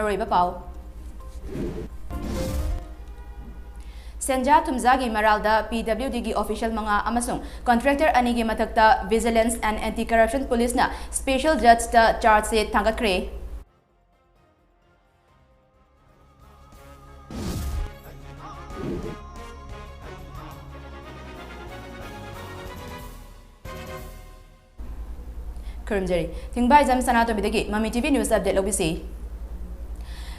Maroiba Pau. Senja Tumzagi Maralda PWD official mga amasung contractor anigi matakta Vigilance and Anti-Corruption Police na special judge ta charge sheet thangatkre. Kurumjari THINGBAIJAM SANATOMBI MAMI TV News Update lobisi.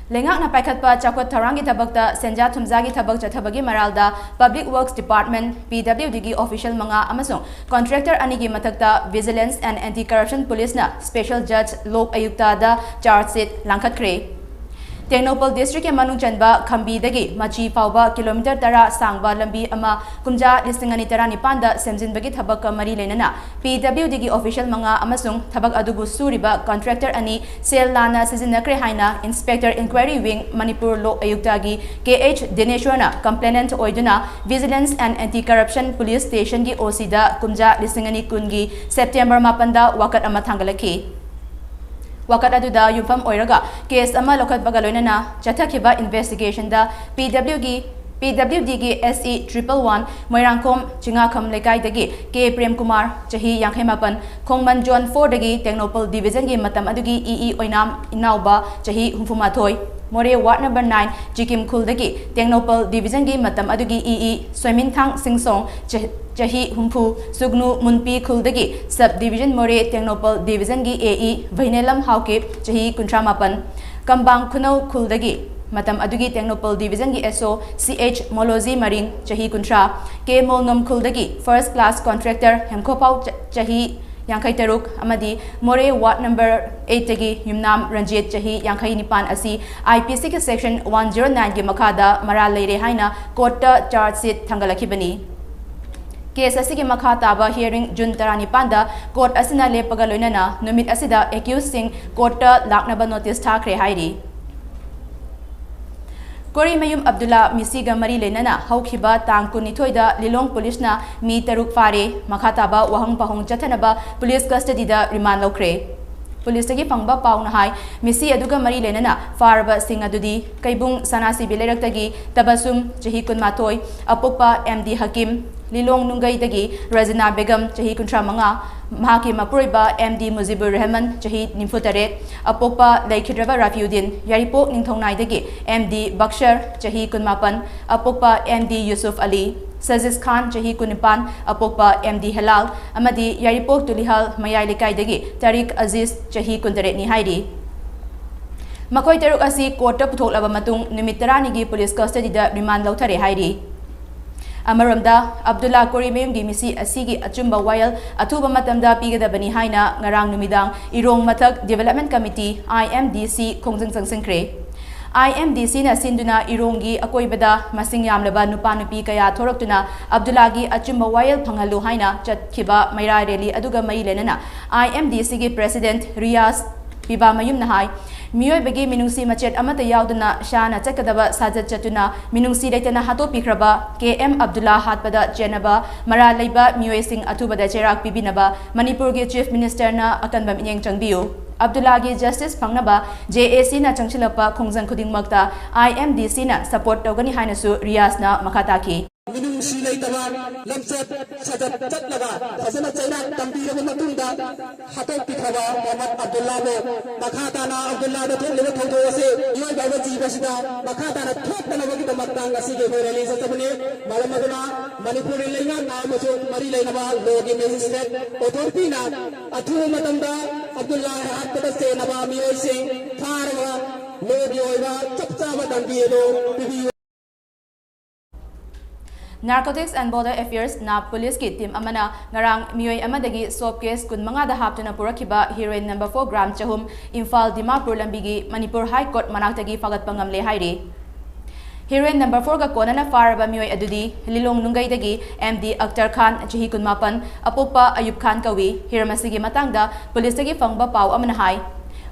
Lengak na paikatpa chakwat tharangi thabakta Senja Tumzagi thabak chathabagi maralda Public Works Department PWD official mga amasung contractor anigi matakta Vigilance and Anti-Corruption Police na special judge Lok Ayukta da charge sheet langkhatkre. Technopol District Manung Chanba Khambi dagi Machi Pauba kilometer tara sangba lambi ama kumja lisingani tara nipanda semjin bagi thabak ka mari lenana PWD official mga amasung thabak adubu suriba contractor ani sel lana sizinakre haina Inspector Inquiry Wing Manipur Law Ayukta gi KH Dineshwarna complainant oiduna Vigilance and Anti-Corruption Police Station gi OC da kumja lisingani kungi September mapanda wakat ama thangalaki. Wakat aduda yumfam oiraga case ama lokhat bagaloina na chathakiba investigation da PWD gi SE 111 Moirangkom Chingakham lekai dagi K Prem Kumar chahi yankhemapan Khongman John 4 dagi Technopol Division gi matam adugi EE Oinam Inauba chahi humfumathoi More Ward number 9 Jikim Khul dagi Technopol Division gi matam adugi EE Soiminthang Singsong chahi humpu Sugnu Munpi Khul dagi Sub Division More Technopol Division gi AE Vainelam Hauke chahi kuntramapan Kambang Khunau Khul dagi Matam adugi Technopol Division gi SO CH Molozi Maring chahi kuntra K Molnom Khuldagi first class contractor Hemkhopau chahi Yankai Taruk amadi More Ward number 8 tagi Yumnam Ranjit chahi Yankai Nipan asi IPC ki section 109 gi makhada mara leire haina court ta charge sheet thangalakibani. Case asigi makha taba hearing June 19 da court asina lepaga loinana numit asida accused sing court ta laknaba notice thakre hairi. Kori Mayum Abdullah Misiga Mari Lenana Haukiba Tang Kunitoida Lilong Police na Mi Taruk Fare Makataba Wahang Pahong Chatanaba Police custody da remand lokre. Police tagi pangba pau na hai Misi aduga Mari Lenana Farba Singh adudi Kaibung Sanasi Bilerak tagi Tabasum Chahi Kun Matoi Apokpa MD Hakim Lilong Nungay tagi Razina Begum Chahi Kuntra Manga Mahaki Mapuriba MD Muzibur Rahman Chahi Nimfutaret Apokpa Laikhidraba Rafiuddin Yaripok Ningthongnai dagi MD Bakshar Chahi Kunmapan Apokpa MD Yusuf Ali Saziz Khan Chahi Kunipan Apokpa MD Halal Amadi Yaripok Tulihal Mayai Likai dagi Tariq Aziz Chahi Kuntaret ni Haidi Makoi Taruk asi court ta puthoklaba matung numit 10 gi police custody da remand lauthare haidi. Amaramda Abdullah Korimem gi misi asigi achumba wayal athuba matamda pigadabani haina ngarang numidang irong mathak development committee IMDC khongjang sangsangkre. IMDC na sinduna irongi akoibada masing yamlaba nupa nupi kaya thoroktuna Abdullah gi achumba wayal phangalu haina chatkhiba maira rally aduga mai lenana IMDC gi president Riyas Piba Mayum Nahai Mioy Bagi Minungsi Machet Amata Yaudana Shana Chakadaba Sajat Chatuna Minungsi Daitana Hato Pikraba KM Abdullah Hatpada Jenaba Mara Laiba Mioy Singh Atubada Cherak Bibinaba Manipur gi Chief Minister na Akanba Minyang Changbiu Abdullah gi Justice Pangnaba JAC na Changchilapa Khongjang Khuding Magta IMDC na support Togani Hainasu Riyas na Makataki Minungsi Laitaba Lamchat Sajat Chatlaga Fasana Chairak Tambira Matunda Hato Pikraba Muhammad Abdullah Makatana Abdullah Thole Thodo se Yoy Baba Jibasida Makatana Thokana Wagi Matanga Sige Release Sabune Malamaduna Manipur Lenga Namacho Mari Lainaba Logi Magistrate Authority na Athu Matanda Abdullah Hatpada se Naba Mioy Singh Farwa Logi Oiba Chapcha Matambielo Narcotics and Border Affairs na police ki team amana ngarang mioy amadagi soap case kun mga da haptuna purakiba heroin number 4 gram chahum Imphal Dimapur lambigi Manipur High Court manaktagi fagat pangamle hairi heroin number 4 ga kona na faraba mioy adudi Lilong Nungay dagi MD Akhtar Khan chahi kun mapan apopa Ayub Khan kawi hiramasigi matangda police tagi fangba pau amana hai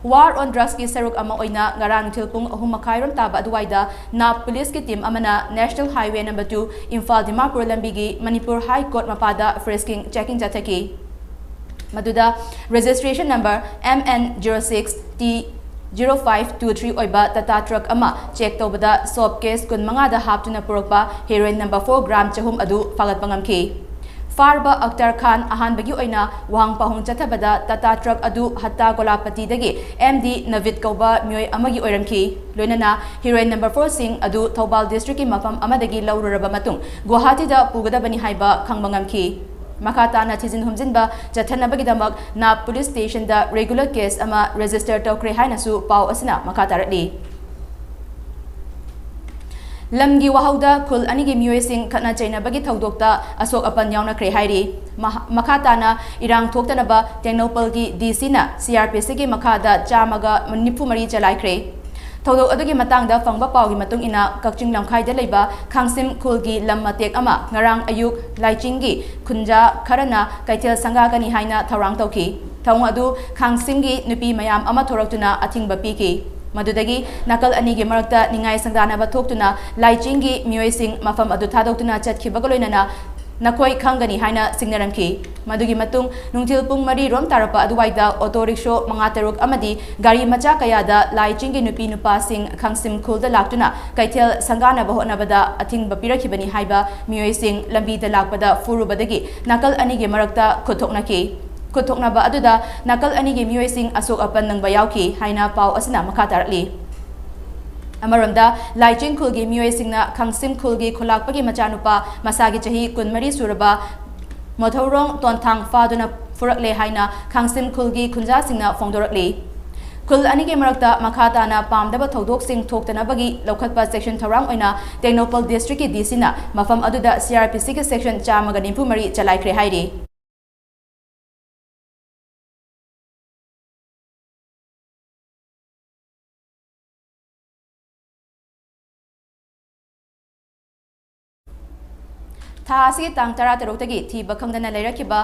War on drugs ki saruk ama oina ngarang thilpung ahum makhairon taba aduwaida na police ki team amana National Highway number 2 Imphal Dimapur lambigi Manipur High Court mapada frisking checking jathaki Maduda registration number MN06T 0523 oiba Tata truck ama check tobada soap case kun manga da haptuna purokpa heroin number 4 gram chahum adu fagat pangamki Farba Akhtar Khan ahan bagi oina wahang pahung chathabada Tata truck adu hatta golapati dagi MD Navid Kauba Myoy amagi oiramki loinana heroin number 4 sing adu Thobal district ki mafam amadagi laururaba matung Guwahati da pugadabani haiba khangbangamki Makata na thizin humjinba jathanabagi damak na police station da regular case ama register tawkre haina su pau asina makata ratli Lamgi wahauda kul anigi miyoi sing khatna chaina bagi thaudokta asok apan yauna kre hairi makata na irang thoktanaba Tengnopal gi DC na CRPC gi makada chamaga nifu mari chalai kre Thodok adugi matangda fangba pawgi matung ina Kakching Lamkhai da leiba Khangsim khulgi lammatek ama ngarang ayuk laichingi khunja kharana kaithel sanga kani haina thawrang tawki thawng adu Khangsim gi nupi mayam ama thoraktuna athingba piki Madudagi nakal anigi marakta ningai sangdanaba thoktuna laichingi miyoi mafam adu thadokuna chatkibagaloinana nakoi khangani haina singnaramki madugi matung nungthil pung mari rom tarapa aduwaida auto rickshaw manga taruk amadi gari macha kayada laichingi nupi nupa sing khangsim khulda laktuna kaithel sangana bahonabada athing bapirakhibani haiba miyoi lambi da lakpada furubadagi nakal anigi marakta khothoknaki Kuthoknaba aduda nakal anigi miyoi asok apan nangba yauki haina pau asina makhatarli Amaramda Laiching khulgi miyoi na Khangsim khulgi khulakpagi machanupa masagi chahi kunmari suraba mothorong tonthang faduna furakle haina Khangsim khulgi khunja singna phongdorakli Kul anigi marakta makhata na pamdaba thodok sing thoktanabagi lokhatpa section tharang oina Tengnopal district ki DC na mafam aduda CRPC ki section chamaga nimpu mari chalai kre hairi Tha asigi tang tara tarok-tagi thiba khangdana leirakiba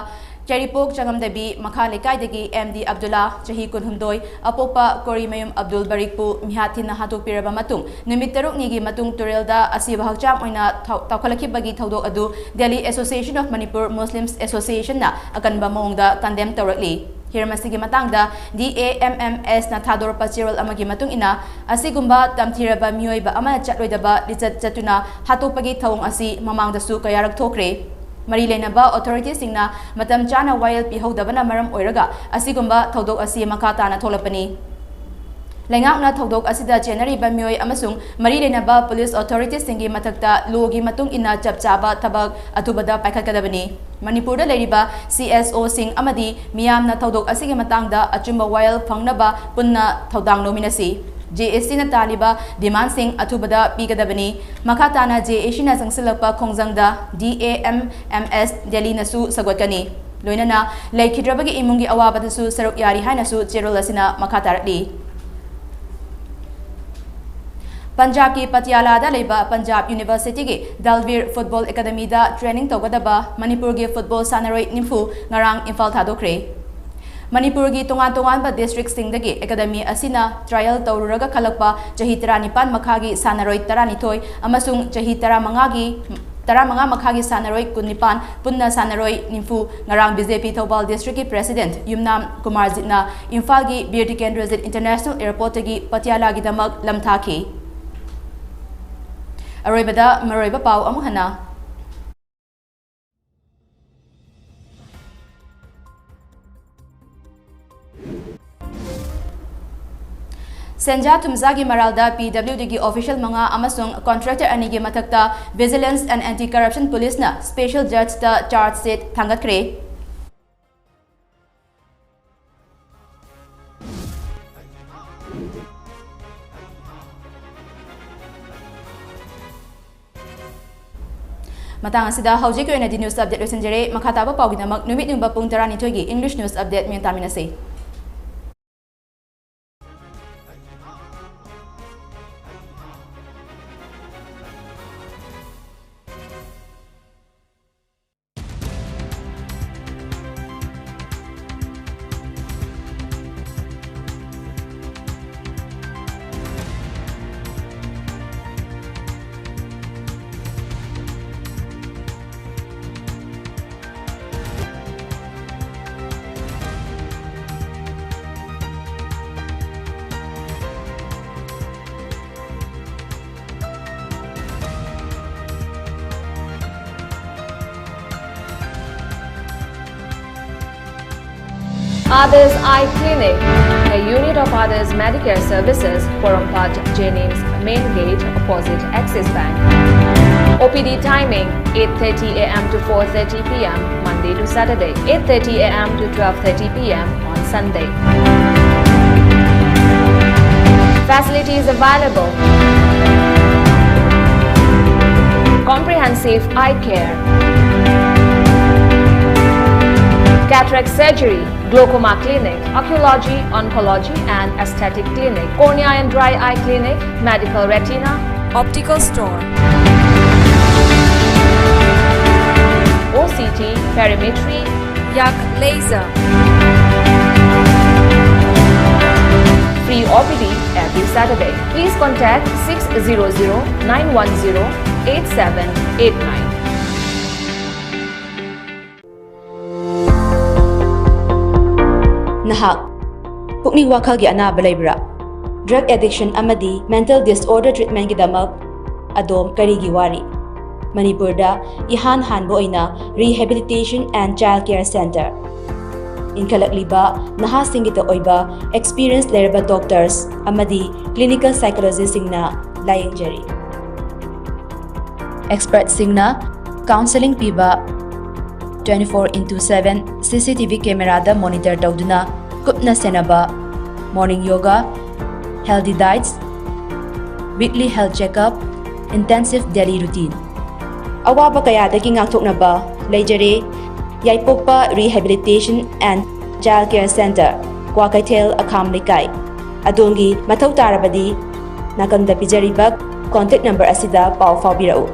Cheripok Changamdabi Makha Lekaidagi MD Abdullah Chahi Kunhumdoi Apopa Korimayum Abdul Barikpu Mihathina Hatukpiraba matung numit taruk nigi matung turelda asiba hakcham oina tawkhalakibagi thodok adu Delhi Association of Manipur Muslims Association na akanba maungda condemn tawrakli Hirmasigi matangda DAMMS na thador pachirol amagi matung ina asigumba tamthiraba mioiba amana chatloidaba lichat chatuna hatopagi thawong asi mamangda su kayarak thokre Mari lenaba authorities singna matam chana wayal pihodabana maram oiraga asigumba thodok asi makata na tholapani Lengakna thodok asida January ba mioi amasung mari lenaba police authorities singi mathakta logi matung ina chapchaba thabak atubada paikhatkadabani Manipurda leriba CSO sing amadi miyamna thodok asigi matangda achumba wayal phangnaba punna thodang nominasi JSC na taliba demand sing atubada pigadabani makatana JSC na sangsilakpa khongjangda DAMMS Delhi nasu sagwatkani loinana laikhidrabagi imungi awabadasu saruk yari hainasu cherol asina makhatarli Punjab ki Patiala da leiba Punjab University ki Dalvir Football Academy da training tawgadaba Manipur gi football sanaroi nimfu ngarang Imphal thadokre Manipur gi tongan ba district singdagi academy asina trial tawruraga khalakpa chahi 19 makhagi sanaroi 12 amasung chahi 15 makhagi sanaroi 19 punna sanaroi nimfu ngarang BJP Thobal district ki president Yumnam Kumar Jitna Imphal gi BRT Kendrazit International Airport gi Patiala gi damak lamthaki Aroibada maroiba pau amuhana Senja Tumzagi Maralda PWD gi official manga amasung contractor anigi mathakta Vigilance and Anti-Corruption Police na special judge ta charge sheet thangatkre Matang asida hauji ko di news update losinjere makhataba pawginamak numit numba pung 12 gi English news update mi taminase Others Eye Clinic, a unit of Others Medicare Services, Porompat Jennings Main Gate, opposite Axis Bank. OPD timing 8:30 a.m. to 4:30 p.m. Monday to Saturday, 8:30 a.m. to 12:30 p.m. on Sunday. Facilities available: comprehensive eye care, cataract surgery, glaucoma clinic, oncology, oncology and aesthetic clinic, cornea and dry eye clinic, medical retina, optical store, OCT, perimetry, yak laser. Free OPD every Saturday. Please contact 600-910-8789. Nahak pukning wakhalgi anaba leibra drug addiction amadi mental disorder treatment gidamak adom karigi wari Manipurda ihan hanbo oina rehabilitation and child care center inkalagliba nahasingita oiba experienced leraba doctors amadi clinical psychologists singna layengjari experts singna counseling piba 24/7 CCTV camera da monitor tawduna kupna senaba morning yoga, healthy diets, weekly health checkup, intensive daily routine. Awaba kayadagi ngakthoknaba leijare Yaipokpa Rehabilitation and Child Care Center, Kwakaithel Akham Likai. Adongi mathau tarabadi nakanda pijariba contact number asida pau faubirau.